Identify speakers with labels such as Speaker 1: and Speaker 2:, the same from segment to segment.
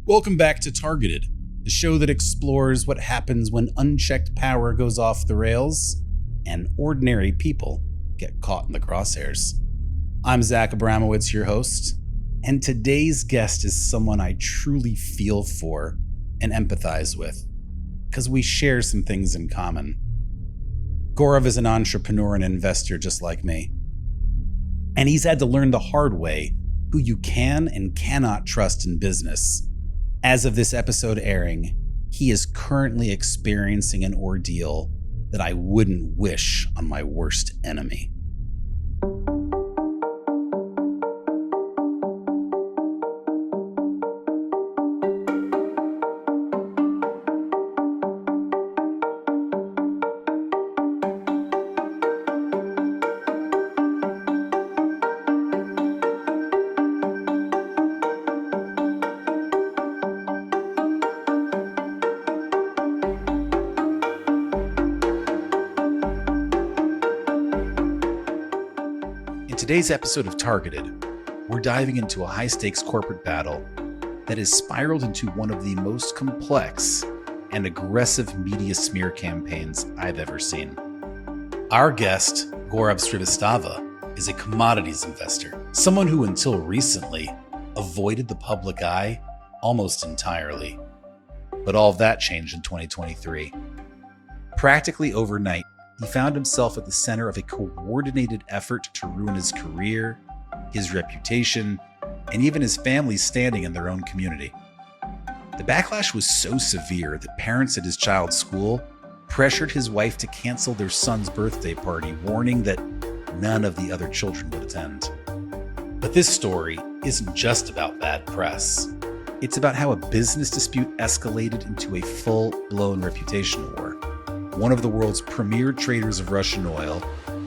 Speaker 1: Welcome back to Targeted, the show that explores what happens when unchecked power goes off the rails and ordinary people get caught in the crosshairs. I'm Zach Abramowitz, your host, and today's guest is someone I truly feel for and empathize with, because we share some things in common. Gaurav is an entrepreneur and investor just like me, and he's had to learn the hard way who you can and cannot trust in business. As of this episode airing, he is currently experiencing an ordeal that I wouldn't wish on my worst enemy. In today's episode of Targeted, we're diving into a high-stakes corporate battle that has spiraled into one of the most complex and aggressive media smear campaigns I've ever seen. Our guest, Gaurav Srivastava, is a commodities investor, someone who until recently avoided the public eye almost entirely. But all of that changed in 2023. Practically overnight, he found himself at the center of a coordinated effort to ruin his career, his reputation, and even his family's standing in their own community. The backlash was so severe that parents at his child's school pressured his wife to cancel their son's birthday party, warning that none of the other children would attend. But this story isn't just about bad press. It's about how a business dispute escalated into a full-blown reputation war. One of the world's premier traders of Russian oil,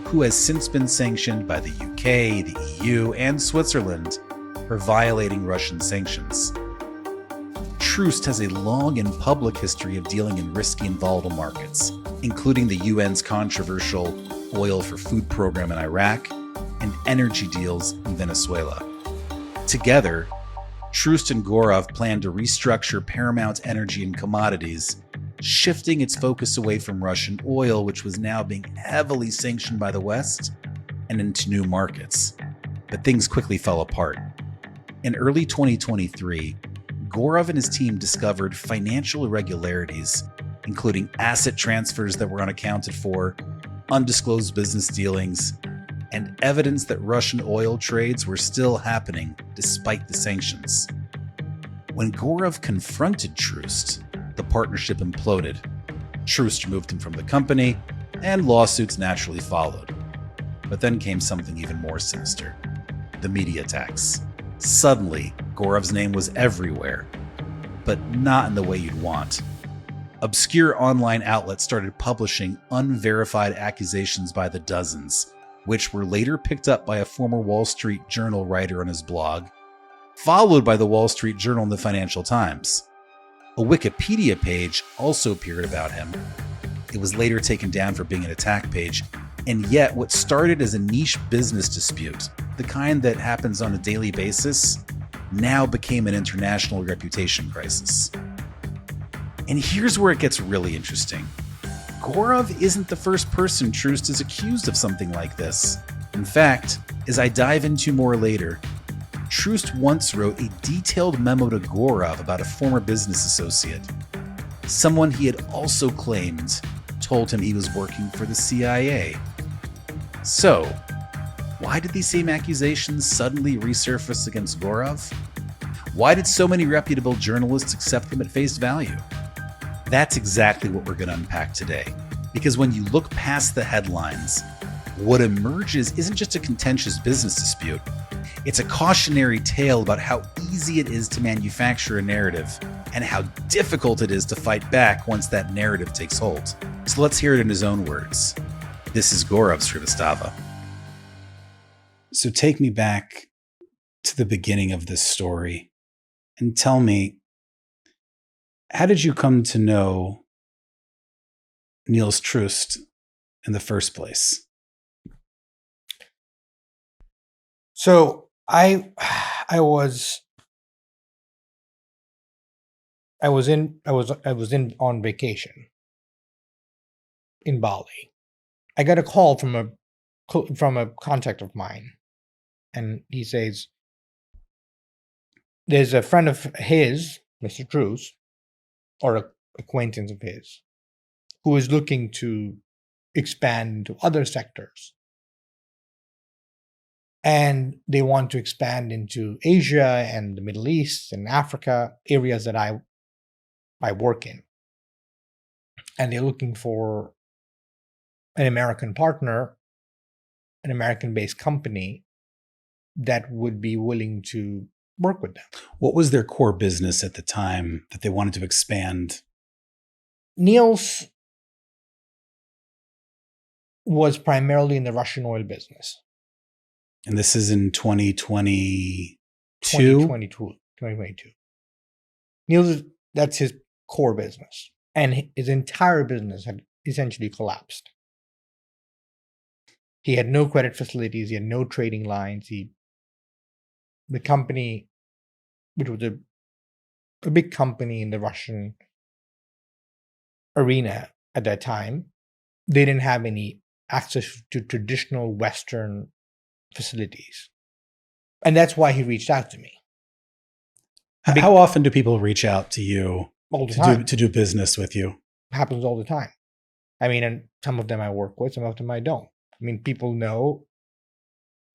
Speaker 1: who has since been sanctioned by the UK, the EU, and Switzerland for violating Russian sanctions. Troost has a long and public history of dealing in risky and volatile markets, including the UN's controversial oil for food program in Iraq and energy deals in Venezuela. Together, Troost and Gaurav plan to restructure Paramount Energy and Commodities, shifting its focus away from Russian oil, which was now being heavily sanctioned by the West, and into new markets. But things quickly fell apart. In early 2023, Gaurav and his team discovered financial irregularities, including asset transfers that were unaccounted for, undisclosed business dealings, and evidence that Russian oil trades were still happening despite the sanctions. When Gaurav confronted Troost, the partnership imploded. Troost removed him from the company, and lawsuits naturally followed. But then came something even more sinister: the media attacks. Suddenly, Gaurav's name was everywhere, but not in the way you'd want. Obscure online outlets started publishing unverified accusations by the dozens, which were later picked up by a former Wall Street Journal writer on his blog, followed by the Wall Street Journal and the Financial Times. A Wikipedia page also appeared about him. It was later taken down for being an attack page, and yet what started as a niche business dispute, the kind that happens on a daily basis, now became an international reputation crisis. And here's where it gets really interesting. Gaurav isn't the first person Troost is accused of something like this. In fact, as I dive into more later, Troost once wrote a detailed memo to Gaurav about a former business associate, someone he had also claimed told him he was working for the CIA. So, why did these same accusations suddenly resurface against Gaurav? Why did so many reputable journalists accept them at face value? That's exactly what we're going to unpack today, because when you look past the headlines, what emerges isn't just a contentious business dispute. It's a cautionary tale about how easy it is to manufacture a narrative and how difficult it is to fight back once that narrative takes hold. So let's hear it in his own words. This is Gaurav Srivastava. So take me back to the beginning of this story and tell me, how did you come to know Niels Troost in the first place?
Speaker 2: So I was I was on vacation in Bali. I got a call from a contact of mine, and he says there's a friend of his, Mr. Cruz, or an acquaintance of his, who is looking to expand into other sectors. And they want to expand into Asia and the Middle East and Africa, areas that I work in. And they're looking for an American partner, an American-based company that would be willing to work with them.
Speaker 1: What was their core business at the time that they wanted to expand?
Speaker 2: Niels was primarily in the Russian oil business.
Speaker 1: And this is in 2022?
Speaker 2: 2022. Niels, that's his core business. And his entire business had essentially collapsed. He had no credit facilities. He had no trading lines. The company, which was a big company in the Russian arena at that time, they didn't have any access to traditional Western facilities. And that's why he reached out to me.
Speaker 1: How often do people reach out to you
Speaker 2: all the time
Speaker 1: to do business with you?
Speaker 2: Happens all the time. I mean, and some of them I work with, some of them I don't. I mean, people know.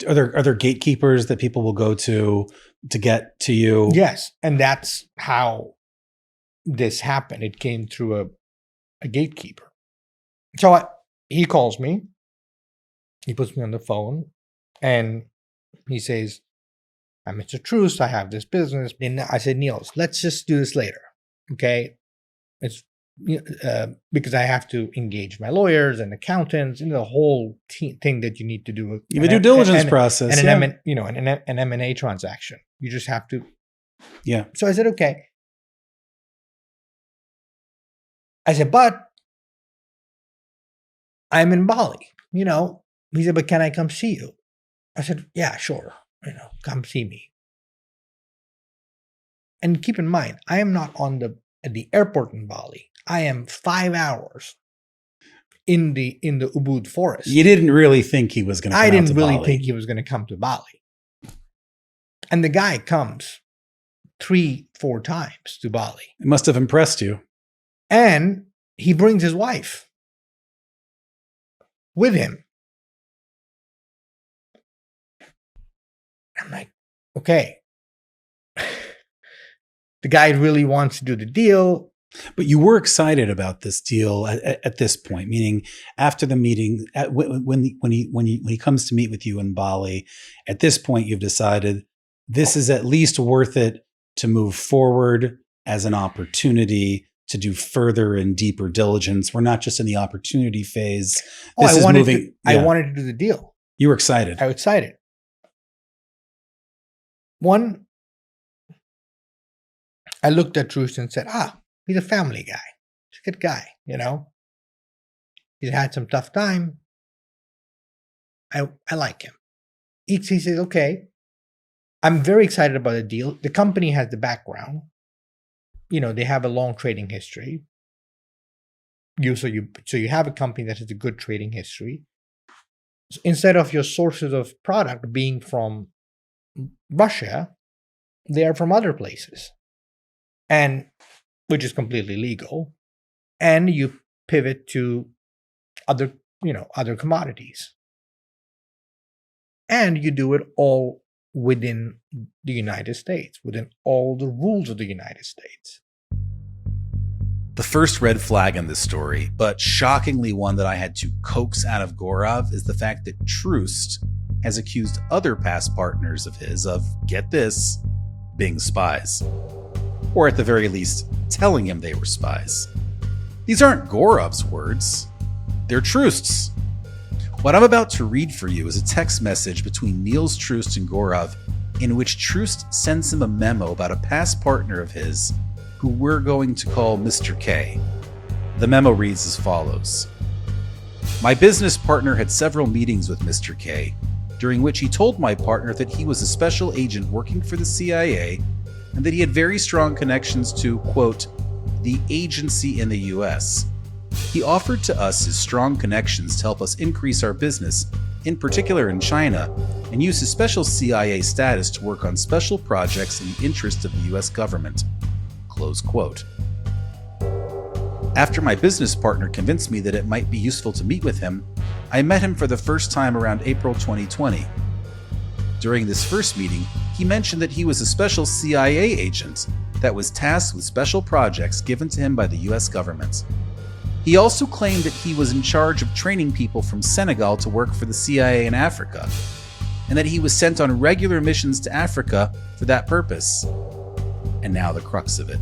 Speaker 1: Are there gatekeepers that people will go to get to you?
Speaker 2: Yes. And that's how this happened. It came through a gatekeeper. So he calls me. He puts me on the phone. And he says, I'm Mr. Truce. I have this business. And I said, Niels, let's just do this later. Okay. It's because I have to engage my lawyers and accountants, the whole thing that you need to do.
Speaker 1: You have a due diligence process.
Speaker 2: And an M&A transaction. You just have to.
Speaker 1: Yeah.
Speaker 2: So I said, okay. I said, but I'm in Bali, He said, but can I come see you? I said, yeah, sure. Come see me. And keep in mind, I am not at the airport in Bali. I am 5 hours in the Ubud forest.
Speaker 1: You didn't really think he was going to come to Bali.
Speaker 2: I didn't really think he was going to come to Bali. And the guy comes 3-4 times to Bali.
Speaker 1: It must have impressed you.
Speaker 2: And he brings his wife with him. I'm like, okay. The guy really wants to do the deal.
Speaker 1: But you were excited about this deal at this point, meaning after the meeting, when he comes to meet with you in Bali, at this point you've decided this is at least worth it to move forward as an opportunity to do further and deeper diligence. We're not just in the opportunity phase.
Speaker 2: I wanted to do the deal.
Speaker 1: You were excited.
Speaker 2: I was excited. One, I looked at Truce and said, he's a family guy. He's a good guy, He's had some tough time. I like him. He says, okay, I'm very excited about the deal. The company has the background. They have a long trading history. So you have a company that has a good trading history. So instead of your sources of product being from Russia, they are from other places. And which is completely legal, and you pivot to other commodities. And you do it all within the United States, within all the rules of the United States.
Speaker 1: The first red flag in this story, but shockingly one that I had to coax out of Gaurav, is the fact that Troost has accused other past partners of his of, get this, being spies. Or at the very least, telling him they were spies. These aren't Gaurav's words. They're Troost's. What I'm about to read for you is a text message between Niels Troost and Gaurav in which Troost sends him a memo about a past partner of his who we're going to call Mr. K. The memo reads as follows. My business partner had several meetings with Mr. K, during which he told my partner that he was a special agent working for the CIA and that he had very strong connections to, quote, the agency in the US. He offered to us his strong connections to help us increase our business, in particular in China, and use his special CIA status to work on special projects in the interest of the US government. Close quote. After my business partner convinced me that it might be useful to meet with him, I met him for the first time around April 2020. During this first meeting, he mentioned that he was a special CIA agent that was tasked with special projects given to him by the US government. He also claimed that he was in charge of training people from Senegal to work for the CIA in Africa, and that he was sent on regular missions to Africa for that purpose. And now the crux of it.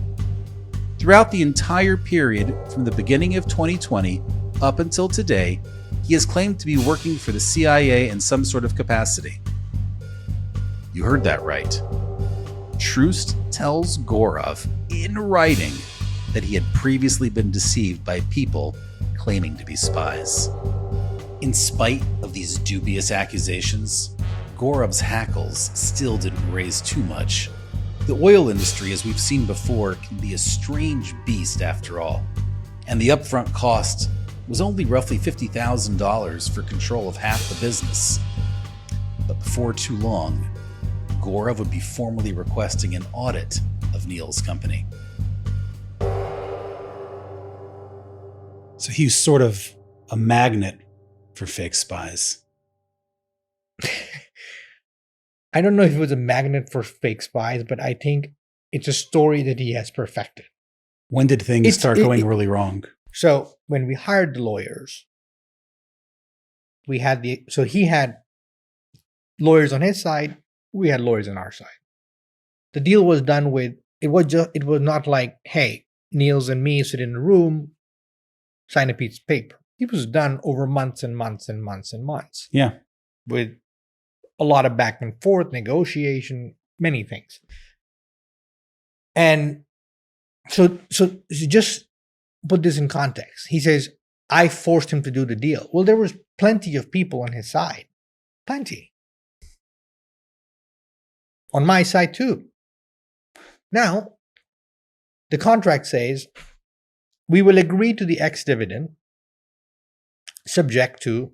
Speaker 1: Throughout the entire period from the beginning of 2020 up until today, he has claimed to be working for the CIA in some sort of capacity. You heard that right. Troost tells Gaurav in writing that he had previously been deceived by people claiming to be spies. In spite of these dubious accusations, Gaurav's hackles still didn't raise too much. The oil industry, as we've seen before, can be a strange beast after all, and the upfront cost was only roughly $50,000 for control of half the business. But before too long, Gaurav would be formally requesting an audit of Neil's company. So he was sort of a magnet for fake spies.
Speaker 2: I don't know if it was a magnet for fake spies, but I think it's a story that he has perfected.
Speaker 1: When did things start going really wrong?
Speaker 2: So when we hired the lawyers, he had lawyers on his side, we had lawyers on our side. The deal was done with, it was not like, hey, Niels and me sit in a room, sign a piece of paper. It was done over months and months and months and months.
Speaker 1: Yeah.
Speaker 2: With a lot of back and forth, negotiation, many things. And so just put this in context. He says, I forced him to do the deal. Well, there was plenty of people on his side. Plenty. On my side too. Now, the contract says, we will agree to the ex-dividend subject to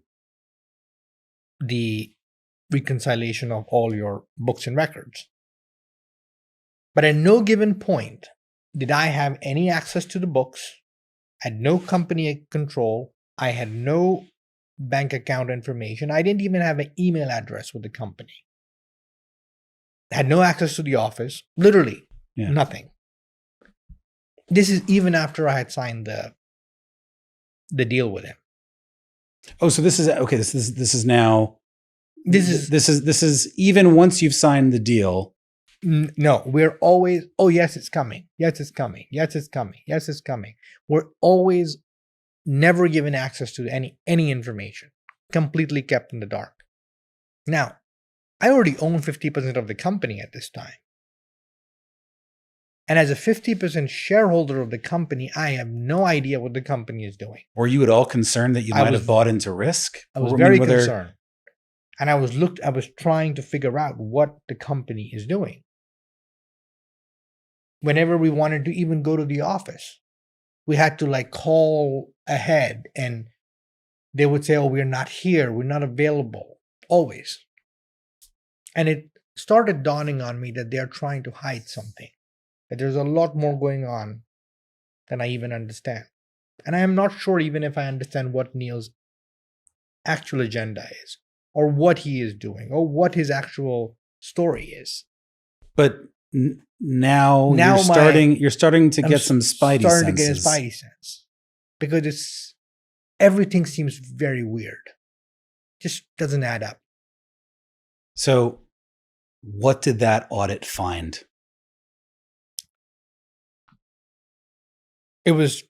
Speaker 2: the reconciliation of all your books and records. But at no given point did I have any access to the books, had no company control, I had no bank account information, I didn't even have an email address with the company. I had no access to the office, literally nothing. This is even after I had signed the deal with him.
Speaker 1: Oh, so this is okay. This is now. This is even once you've signed the deal.
Speaker 2: No, we're always. Oh yes, it's coming. Yes, it's coming. Yes, it's coming. Yes, it's coming. We're always never given access to any information. Completely kept in the dark. Now, I already own 50% of the company at this time. And as a 50% shareholder of the company, I have no idea what the company is doing.
Speaker 1: Were you at all concerned that you might have bought into risk?
Speaker 2: I was very concerned. And I was trying to figure out what the company is doing. Whenever we wanted to even go to the office, we had to call ahead and they would say, oh, we're not here. We're not available. Always. And it started dawning on me that they're trying to hide something. That there's a lot more going on than I even understand. And I am not sure even if I understand what Neil's actual agenda is, or what he is doing, or what his actual story is.
Speaker 1: But now you're starting to get some spidey senses. Starting to get a spidey sense.
Speaker 2: Because everything seems very weird. Just doesn't add up.
Speaker 1: So what did that audit find?
Speaker 2: It was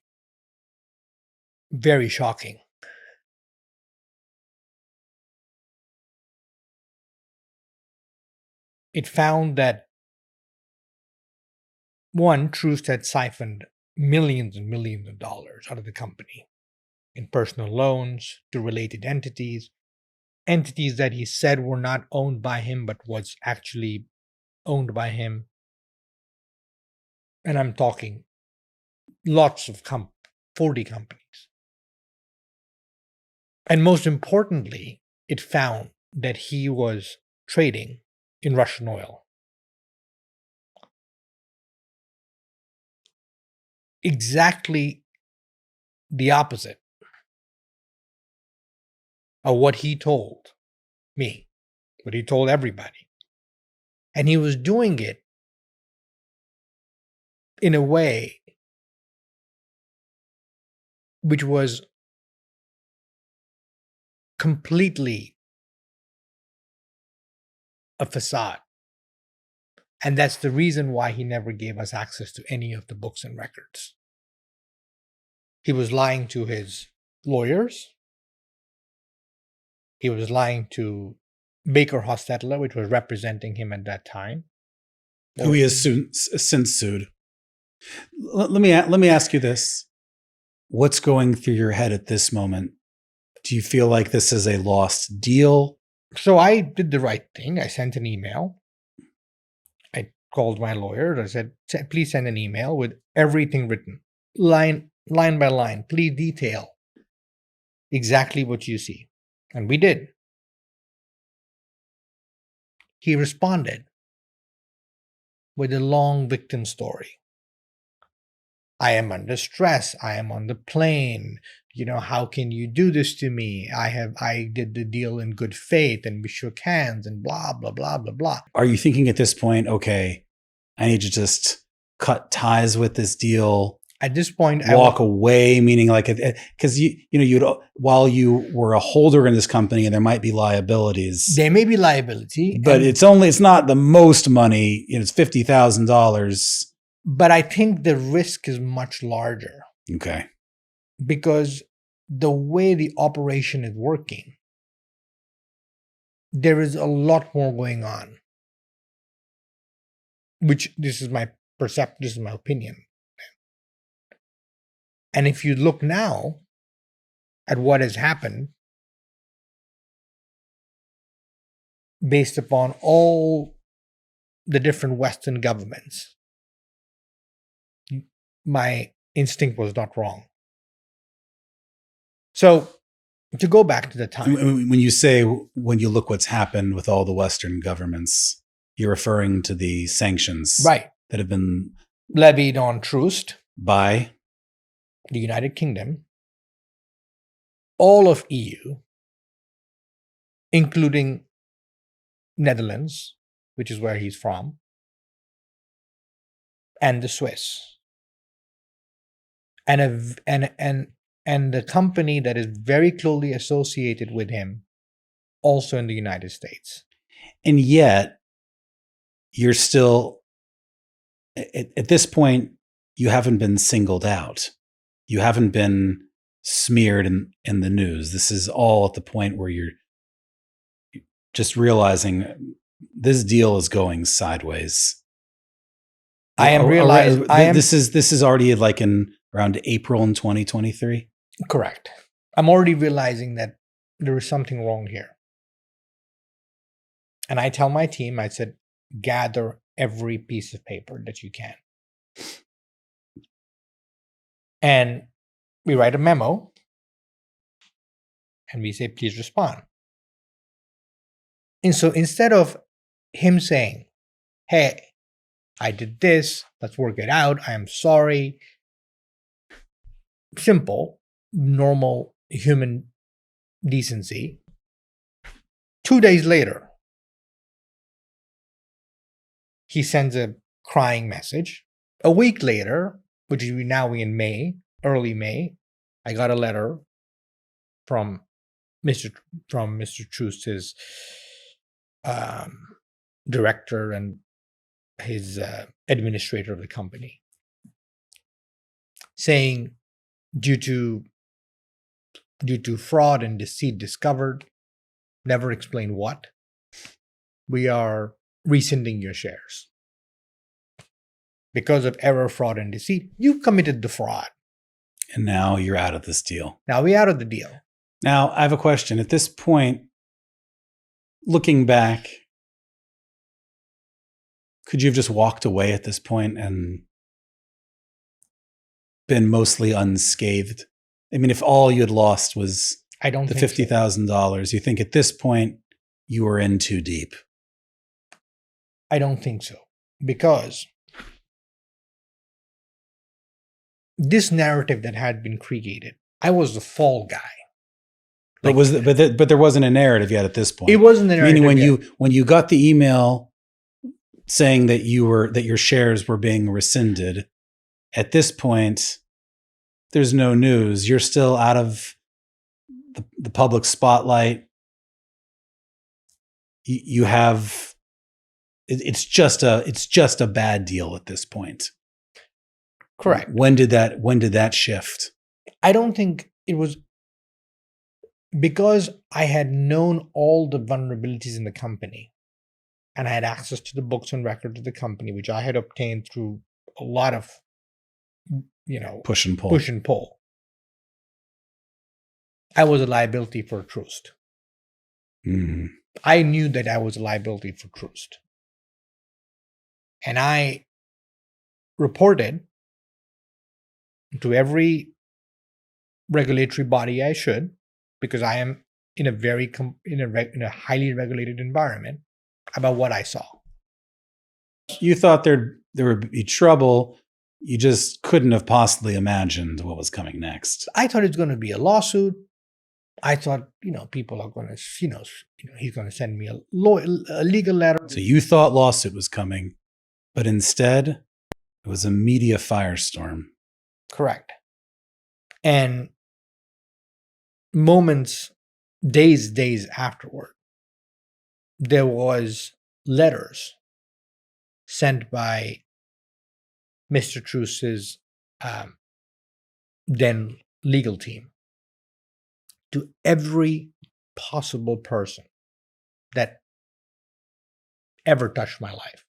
Speaker 2: very shocking. It found that Troost had siphoned millions and millions of dollars out of the company in personal loans to related entities that he said were not owned by him but was actually owned by him. And I'm talking lots of 40 companies. And most importantly, it found that he was trading in Russian oil. Exactly the opposite of what he told me, what he told everybody. And he was doing it in a way which was completely a facade. And that's the reason why he never gave us access to any of the books and records. He was lying to his lawyers. He was lying to Baker Hostetler, which was representing him at that time.
Speaker 1: Who he has since sued. Let me ask you this. What's going through your head at this moment? Do you feel like this is a lost deal?
Speaker 2: So I did the right thing. I sent an email. I called my lawyer. I said, please send an email with everything written, line by line. Please detail exactly what you see. And we did. He responded with a long victim story. I am under stress. I am on the plane. How can you do this to me? I did the deal in good faith and we shook hands and blah, blah, blah, blah, blah.
Speaker 1: Are you thinking at this point, okay, I need to just cut ties with this deal?
Speaker 2: At this point,
Speaker 1: walk away, meaning like, because while you were a holder in this company and there might be liabilities.
Speaker 2: There may be liability.
Speaker 1: But it's not the most money. It's $50,000.
Speaker 2: But I think the risk is much larger.
Speaker 1: Okay.
Speaker 2: Because the way the operation is working, there is a lot more going on. Which this is my perception, this is my opinion. And if you look now at what has happened, based upon all the different Western governments, my instinct was not wrong. So, to go back to the time.
Speaker 1: When you look what's happened with all the Western governments, you're referring to the sanctions
Speaker 2: right.
Speaker 1: that have been
Speaker 2: levied on Trust
Speaker 1: by
Speaker 2: the United Kingdom, all of EU, including Netherlands, which is where he's from, and the Swiss, and the company that is very closely associated with him, also in the United States.
Speaker 1: And yet, you're still, at this point, you haven't been singled out. You haven't been smeared in the news. This is all at the point where you're just realizing this deal is going sideways.
Speaker 2: I am realizing
Speaker 1: this is already like in around April in 2023.
Speaker 2: Correct. I'm already realizing that there is something wrong here. And I tell my team, I said, gather every piece of paper that you can. And we write a memo and we say, please respond. And so instead of him saying, hey, I did this, let's work it out, I am sorry. Simple, normal human decency. 2 days later, he sends a crying message. A week later, which is now in May, early May, I got a letter from Mr. Trust, his director and his administrator of the company, saying due to fraud and deceit discovered, never explain what, we are rescinding your shares. Because of error, fraud, and deceit, you committed the fraud.
Speaker 1: And now you're out of this deal.
Speaker 2: Now we're out of the deal.
Speaker 1: Now, I have a question. At this point, looking back, could you have just walked away at this point and been mostly unscathed? I mean, if all you had lost was
Speaker 2: I don't
Speaker 1: the
Speaker 2: think so.
Speaker 1: $50,000, you think at this point you were in too deep?
Speaker 2: I don't think so. Because this narrative that had been created, I was the fall guy.
Speaker 1: But but there wasn't a narrative yet at this point.
Speaker 2: It wasn't the narrative.
Speaker 1: Meaning when you got the email saying that your shares were being rescinded, at this point there's no news. You're still out of the public spotlight. You have it's just a bad deal at this point.
Speaker 2: Correct.
Speaker 1: When did that shift?
Speaker 2: I don't think it was because I had known all the vulnerabilities in the company and I had access to the books and records of the company, which I had obtained through a lot of,
Speaker 1: Push and pull.
Speaker 2: I was a liability for Troost.
Speaker 1: Mm-hmm.
Speaker 2: I knew that I was a liability for Troost. And I reported to every regulatory body I should, because I am in a highly regulated environment, about what I saw.
Speaker 1: You thought there would be trouble. You just couldn't have possibly imagined what was coming next.
Speaker 2: I thought it's going to be a lawsuit. I thought, people are going to, he's going to send me a legal letter.
Speaker 1: So you thought lawsuit was coming, but instead it was a media firestorm.
Speaker 2: Correct. And days afterward, there was letters sent by Mr. Truce's then legal team to every possible person that ever touched my life.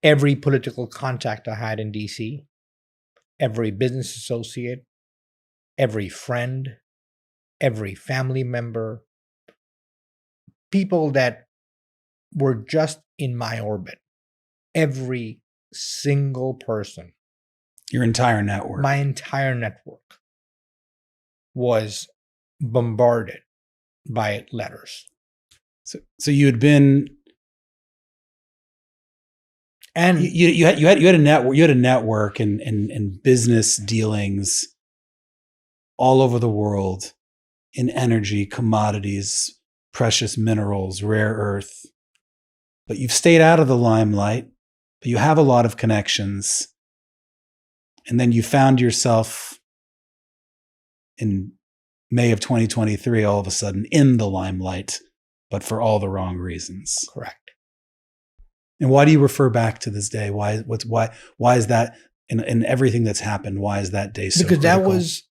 Speaker 2: Every political contact I had in DC, every business associate, every friend, every family member, people that were just in my orbit, every single person.
Speaker 1: Your entire network.
Speaker 2: My entire network was bombarded by letters.
Speaker 1: So you had been,
Speaker 2: and
Speaker 1: you had a network. You had a network and business dealings all over the world in energy, commodities, precious minerals, rare earth. But you've stayed out of the limelight. But you have a lot of connections. And then you found yourself in May of 2023, all of a sudden in the limelight, but for all the wrong reasons.
Speaker 2: Correct.
Speaker 1: And why do you refer back to this day? Why is that in everything that's happened? Why is that day so critical?
Speaker 2: Because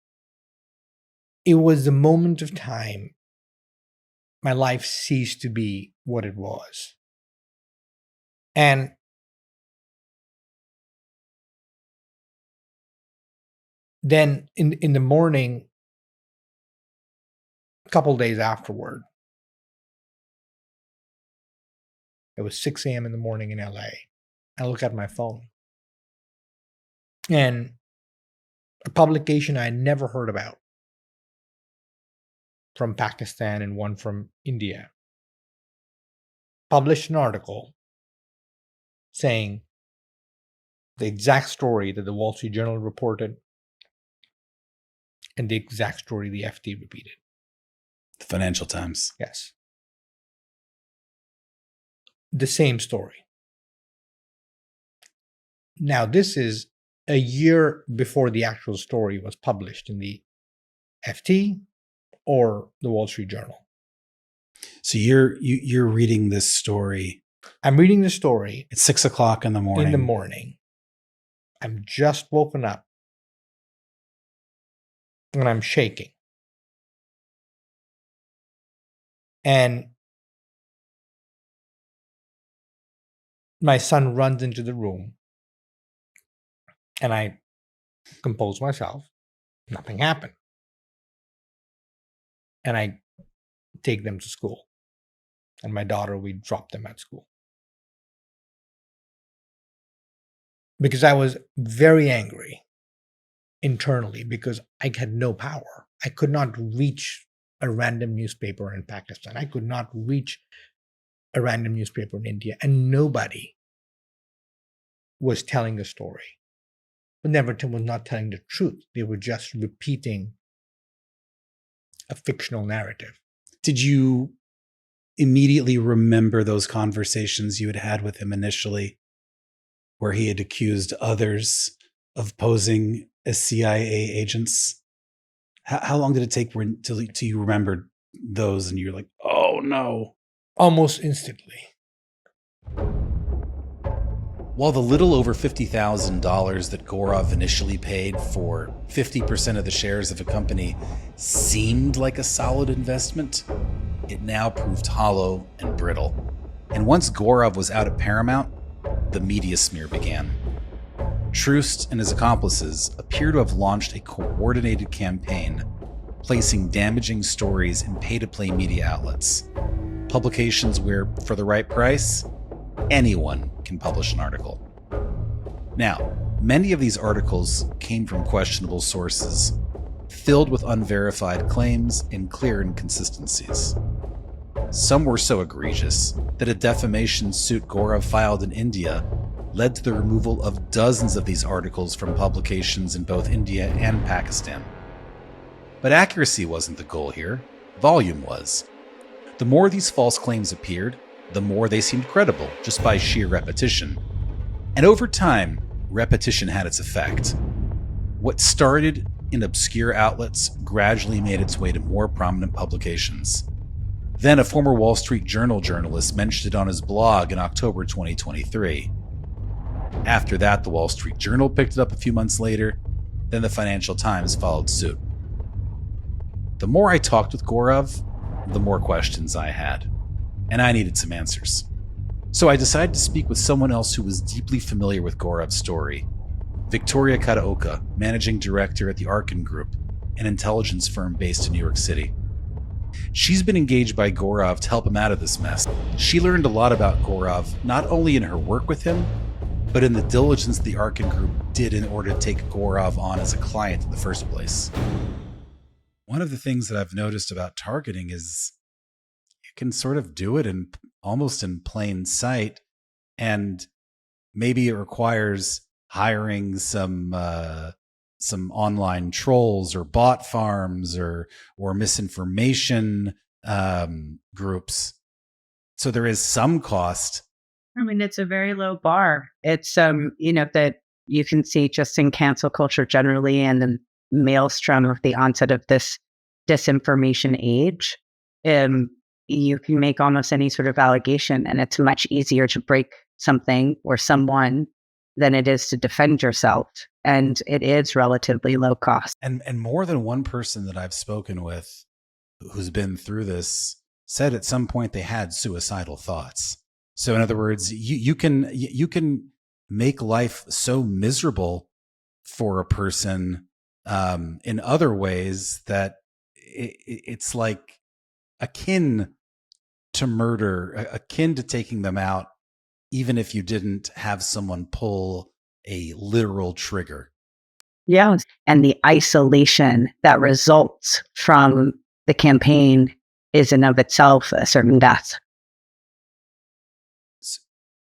Speaker 2: it was the moment of time my life ceased to be what it was. And then in the morning, a couple days afterward, it was 6 a.m. in the morning in LA. I look at my phone. And a publication I had never heard about from Pakistan and one from India published an article saying the exact story that the Wall Street Journal reported and the exact story the FT repeated.
Speaker 1: The Financial Times.
Speaker 2: Yes. The same story. Now, this is a year before the actual story was published in the FT or the Wall Street Journal.
Speaker 1: So you're reading this story.
Speaker 2: I'm reading the story.
Speaker 1: It's 6 o'clock in the morning.
Speaker 2: In the morning. I'm just woken up. And I'm shaking. And my son runs into the room. And I compose myself. Nothing happened. And I take them to school. And my daughter, we drop them at school. because I was very angry internally because I had no power. I could not reach a random newspaper in Pakistan. I could not reach a random newspaper in India, and nobody was telling the story. But Neverton was not telling the truth. They were just repeating a fictional narrative.
Speaker 1: Did you immediately remember those conversations you had had with him initially, where he had accused others of posing as CIA agents? How long did it take till you remembered those and you're like, oh no?
Speaker 2: Almost instantly.
Speaker 1: While the little over $50,000 that Gaurav initially paid for 50% of the shares of a company seemed like a solid investment, it now proved hollow and brittle. And once Gaurav was out at Paramount, the media smear began. Troost and his accomplices appear to have launched a coordinated campaign, placing damaging stories in pay-to-play media outlets, publications where, for the right price, anyone can publish an article. Now, many of these articles came from questionable sources, filled with unverified claims and clear inconsistencies. Some were so egregious that a defamation suit Gaurav filed in India led to the removal of dozens of these articles from publications in both India and Pakistan. But accuracy wasn't the goal here, volume was. The more these false claims appeared, the more they seemed credible, just by sheer repetition. And over time, repetition had its effect. What started in obscure outlets gradually made its way to more prominent publications. Then a former Wall Street Journal journalist mentioned it on his blog in October 2023. After that, the Wall Street Journal picked it up a few months later, then the Financial Times followed suit. The more I talked with Gaurav, the more questions I had, and I needed some answers. So I decided to speak with someone else who was deeply familiar with Gaurav's story, Victoria Kataoka, managing director at the Arkin Group, an intelligence firm based in New York City. She's been engaged by Gaurav to help him out of this mess. She learned a lot about Gaurav, not only in her work with him, but in the diligence the Arkin Group did in order to take Gaurav on as a client in the first place. One of the things that I've noticed about targeting is you can sort of do it in almost in plain sight, and maybe it requires hiring some online trolls or bot farms or misinformation groups. So there is some cost.
Speaker 3: I mean, it's a very low bar. It's that you can see just in cancel culture generally, and the maelstrom of the onset of this disinformation age. You can make almost any sort of allegation, and it's much easier to break something or someone than it is to defend yourself. And it is relatively low cost.
Speaker 1: And more than one person that I've spoken with who's been through this said at some point they had suicidal thoughts. So in other words, you can make life so miserable for a person in other ways that it's like akin to murder, akin to taking them out, even if you didn't have someone pull a literal trigger.
Speaker 3: Yeah. And the isolation that results from the campaign is in of itself a certain death.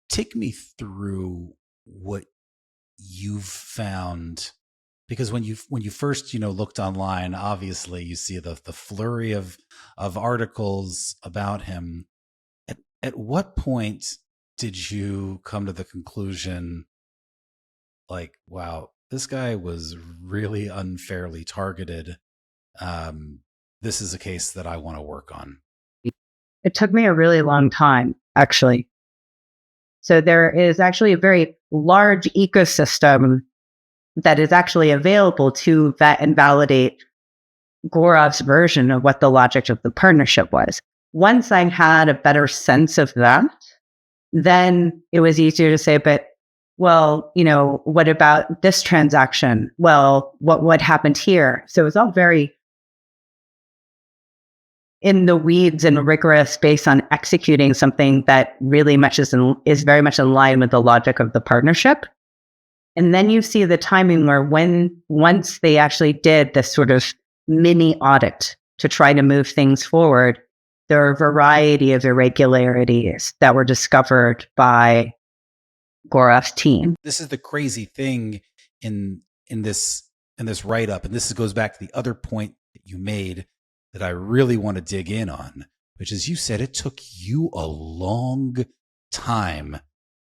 Speaker 1: Take me through what you've found, because when you first looked online, obviously you see the flurry of articles about him. At what point did you come to the conclusion, like, wow, this guy was really unfairly targeted? This is a case that I want to work on.
Speaker 3: It took me a really long time, actually. So there is actually a very large ecosystem that is actually available to vet and validate Gaurav's version of what the logic of the partnership was. Once I had a better sense of that, then it was easier to say, but, well, what about this transaction? Well, what happened here? So it was all very in the weeds and rigorous based on executing something that really much is very much in line with the logic of the partnership. And then you see the timing where once they actually did this sort of mini audit to try to move things forward, there are a variety of irregularities that were discovered by Gaurav's team.
Speaker 1: This is the crazy thing in this write-up, and this goes back to the other point that you made that I really want to dig in on, which is you said it took you a long time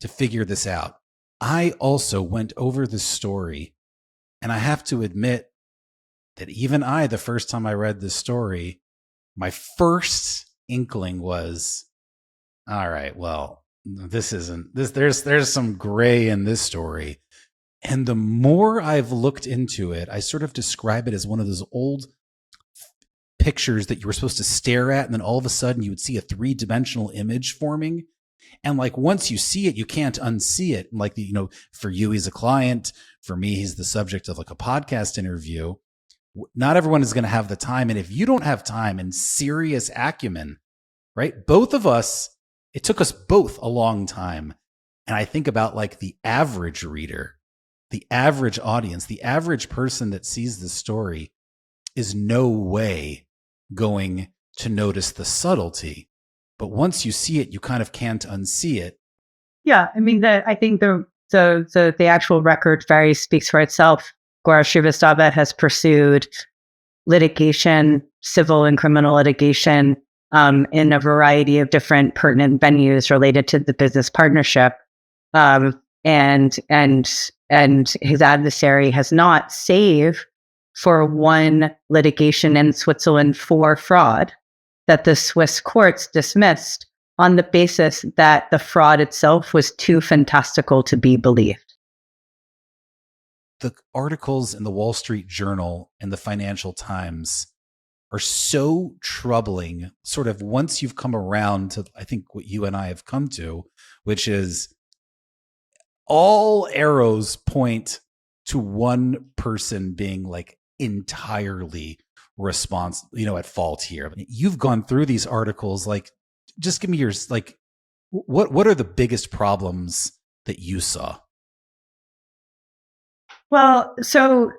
Speaker 1: to figure this out. I also went over the story, and I have to admit that even the first time I read this story, my first inkling was, all right, well, this isn't this. There's some gray in this story. And the more I've looked into it, I sort of describe it as one of those old pictures that you were supposed to stare at, and then all of a sudden you would see a 3-dimensional image forming. And like once you see it, you can't unsee it. Like for you, he's a client. For me, he's the subject of like a podcast interview. Not everyone is going to have the time. And if you don't have time and serious acumen, right? Both of us, it took us both a long time. And I think about like the average reader, the average audience, the average person that sees the story is no way going to notice the subtlety. But once you see it, you kind of can't unsee it.
Speaker 3: Yeah, I mean, I think the actual record very speaks for itself. Gaurav Srivastava has pursued litigation, civil and criminal litigation, in a variety of different pertinent venues related to the business partnership, and his adversary has not, save for one litigation in Switzerland for fraud, that the Swiss courts dismissed on the basis that the fraud itself was too fantastical to be believed.
Speaker 1: The articles in the Wall Street Journal and the Financial Times are so troubling, sort of once you've come around to, I think, what you and I have come to, which is all arrows point to one person being like entirely at fault here. You've gone through these articles. Like, just give me yours. Like, what are the biggest problems that you saw?
Speaker 3: Well, so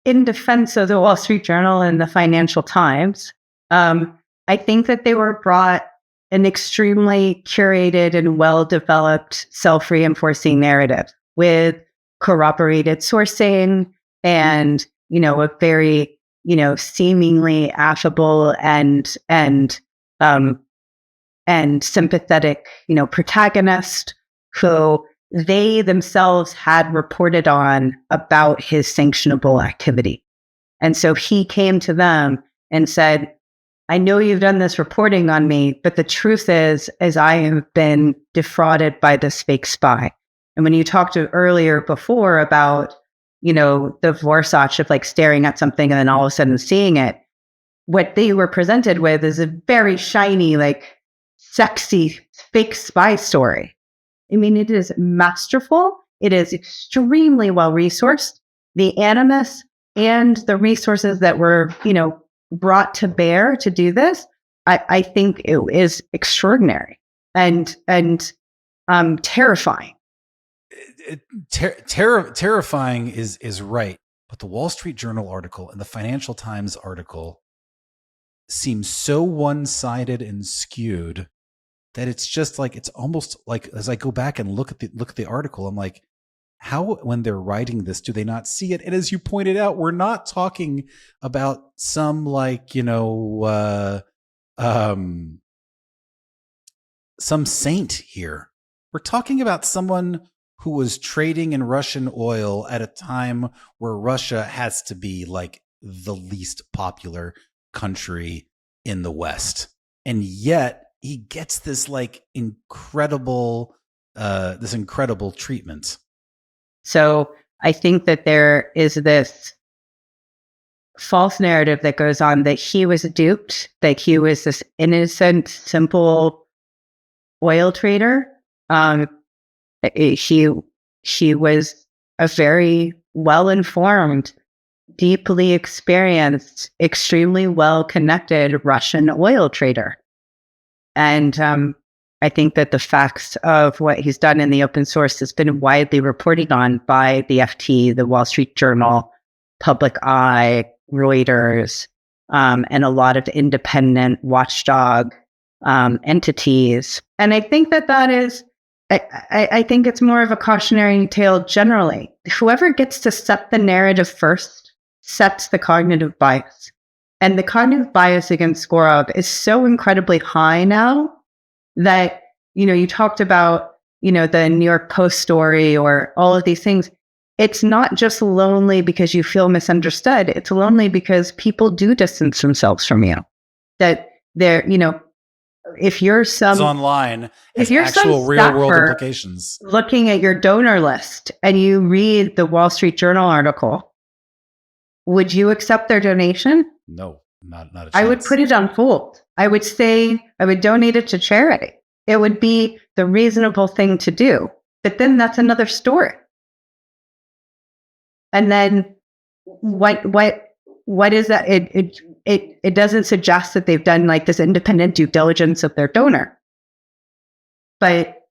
Speaker 3: in defense of the Wall Street Journal and the Financial Times, I think that they were brought an extremely curated and well-developed self-reinforcing narrative with corroborated sourcing and a very, seemingly affable and sympathetic, protagonist who they themselves had reported on about his sanctionable activity. And so he came to them and said, I know you've done this reporting on me, but the truth is I have been defrauded by this fake spy. And when you talked earlier before about the Vorsach of like staring at something and then all of a sudden seeing it, what they were presented with is a very shiny, like sexy fake spy story. I mean, it is masterful. It is extremely well resourced. The animus and the resources that were, brought to bear to do this, I think it is extraordinary and terrifying.
Speaker 1: Terrifying is right, but the Wall Street Journal article and the Financial Times article seem so one-sided and skewed that it's just like, it's almost like, as I go back and look at the article, I'm like, how, when they're writing this, do they not see it? And as you pointed out, we're not talking about some like, some saint here. We're talking about someone who was trading in Russian oil at a time where Russia has to be like the least popular country in the West. And yet he gets this like incredible treatment.
Speaker 3: So I think that there is this false narrative that goes on that he was duped, that he was this innocent, simple oil trader. She was a very well-informed, deeply experienced, extremely well-connected Russian oil trader. And I think that the facts of what he's done in the open source has been widely reported on by the FT, the Wall Street Journal, Public Eye, Reuters, and a lot of independent watchdog entities. And I think that is, I think it's more of a cautionary tale generally. Whoever gets to set the narrative first sets the cognitive bias. And the cognitive bias against Gaurav is so incredibly high now that, you talked about, the New York Post story or all of these things. It's not just lonely because you feel misunderstood. It's lonely because people do distance themselves from you. That they're, if you're
Speaker 1: It's
Speaker 3: some
Speaker 1: online,
Speaker 3: if
Speaker 1: has
Speaker 3: you're
Speaker 1: actual
Speaker 3: some
Speaker 1: real world
Speaker 3: staffer
Speaker 1: implications.
Speaker 3: looking at your donor list and you read the Wall Street Journal article, would you accept their donation?
Speaker 1: No, not a chance.
Speaker 3: I would put it on hold. I would say I would donate it to charity. It would be the reasonable thing to do. But then that's another story. And then what is that? It doesn't suggest that they've done like this independent due diligence of their donor. But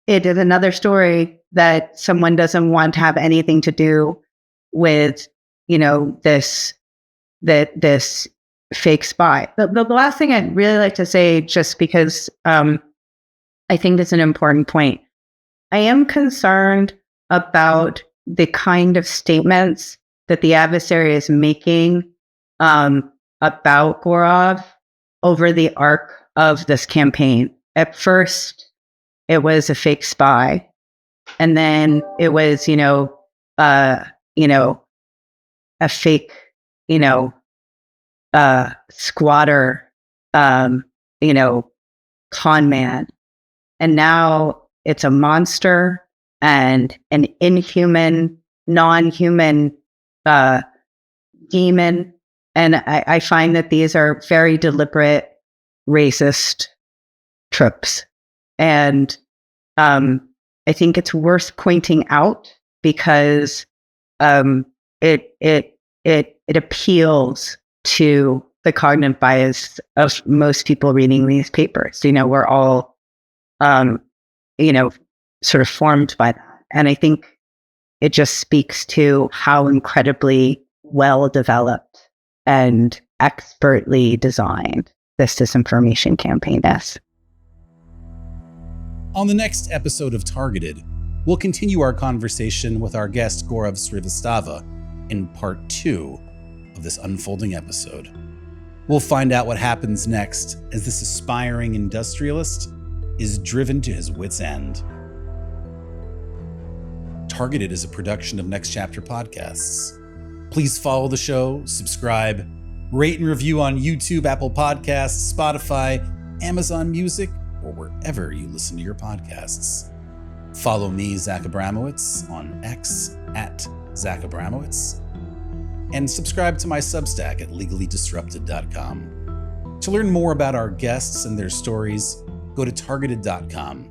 Speaker 3: it is another story that someone doesn't want to have anything to do with, this fake spy. The last thing I'd really like to say, just because I think that's an important point. I am concerned about the kind of statements that the adversary is making about Gaurav over the arc of this campaign. At first, it was a fake spy, and then it was, a fake, squatter, con man, and now it's a monster and an inhuman, non-human demon. And I find that these are very deliberate, racist tropes. And I think it's worth pointing out because it appeals to the cognitive bias of most people reading these papers. We're all, sort of formed by that. And I think it just speaks to how incredibly well developed and expertly designed this disinformation campaign is.
Speaker 1: On the next episode of Targeted, we'll continue our conversation with our guest Gaurav Srivastava in part 2 of this unfolding episode. We'll find out what happens next as this aspiring industrialist is driven to his wit's end. Targeted is a production of Next Chapter Podcasts. Please follow the show, subscribe, rate and review on YouTube, Apple Podcasts, Spotify, Amazon Music, or wherever you listen to your podcasts. Follow me, Zach Abramowitz, on X at Zach Abramowitz, and subscribe to my Substack at legallydisrupted.com. To learn more about our guests and their stories, go to targeted.com.